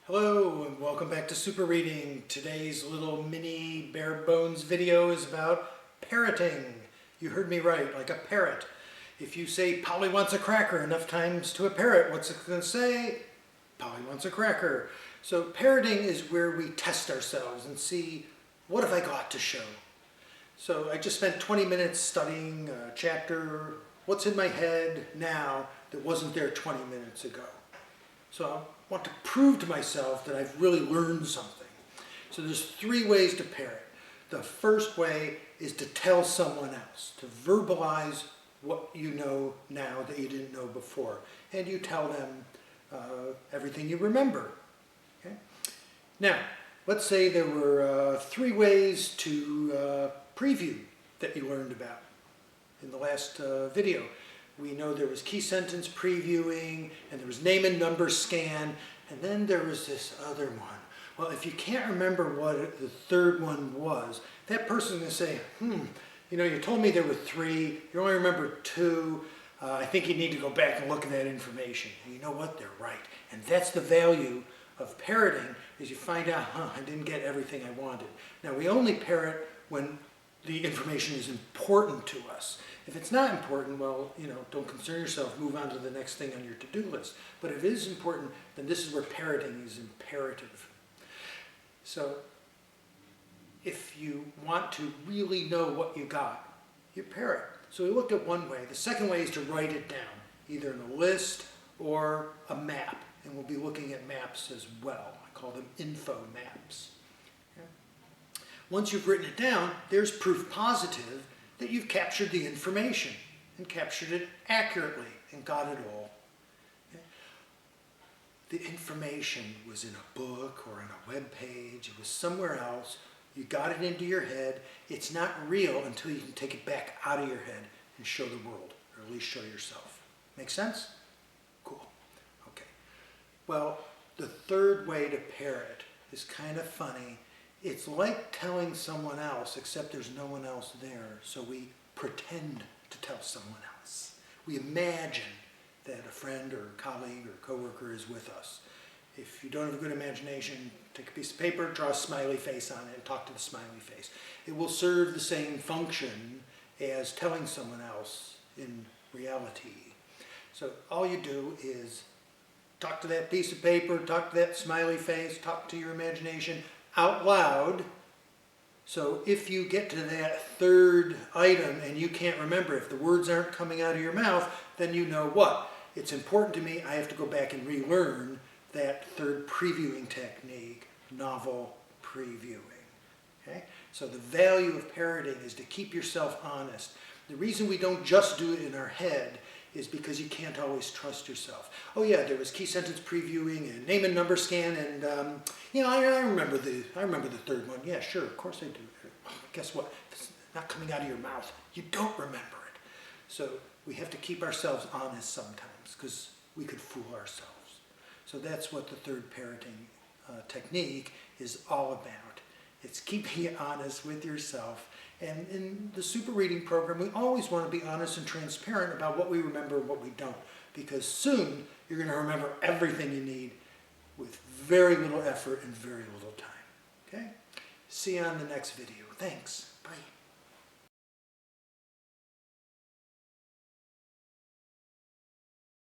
Hello and welcome back to Super Reading. Today's little mini bare bones video is about parroting. You heard me right, like a parrot. If you say Polly wants a cracker enough times to a parrot, what's it going to say? Polly wants a cracker. So parroting is where we test ourselves and see, what have I got to show? So I just spent 20 minutes studying a chapter, what's in my head now that wasn't there 20 minutes ago. So I want to prove to myself that I've really learned something. So there's three ways to parrot. The first way is to tell someone else, to verbalize what you know now that you didn't know before. And you tell them everything you remember. Okay? Now, let's say there were three ways to preview that you learned about in the last video. We know there was key sentence previewing, and there was name and number scan, and then there was this other one. Well, if you can't remember what the third one was, that person's going to say, you told me there were three, you only remember two, I think you need to go back and look at that information. And you know what? They're right. And that's the value of parroting, is you find out, I didn't get everything I wanted. Now, we only parrot when the information is important to us. If it's not important, well, don't concern yourself, move on to the next thing on your to-do list. But if it is important, then this is where parroting is imperative. So if you want to really know what you got, you parrot. So we looked at one way. The second way is to write it down, either in a list or a map. And we'll be looking at maps as well. I call them info maps. Okay? Once you've written it down, there's proof positive that you've captured the information and captured it accurately and got it all. Okay? The information was in a book or on a web page. It was somewhere else. You got it into your head. It's not real until you can take it back out of your head and show the world, or at least show yourself. Make sense? Cool. Okay. Well, the third way to parrot is kind of funny. It's like telling someone else, except there's no one else there, so we pretend to tell someone else. We imagine that a friend or colleague or coworker is with us. If you don't have a good imagination, take a piece of paper, draw a smiley face on it, and talk to the smiley face. It will serve the same function as telling someone else in reality. So all you do is talk to that piece of paper, talk to that smiley face, talk to your imagination, out loud. So if you get to that third item and you can't remember, if the words aren't coming out of your mouth, then you know what? It's important to me, I have to go back and relearn that third previewing technique, novel previewing. Okay? So the value of parroting is to keep yourself honest. The reason we don't just do it in our head is because you can't always trust yourself. Oh yeah, there was key sentence previewing and name and number scan, and I remember the third one. Yeah, sure, of course I do. Guess what? It's not coming out of your mouth. You don't remember it. So we have to keep ourselves honest sometimes, because we could fool ourselves. So that's what the third parroting technique is all about. It's keeping you honest with yourself. And in the Super Reading program, we always want to be honest and transparent about what we remember and what we don't. Because soon, you're going to remember everything you need with very little effort and very little time. Okay? See you on the next video. Thanks. Bye.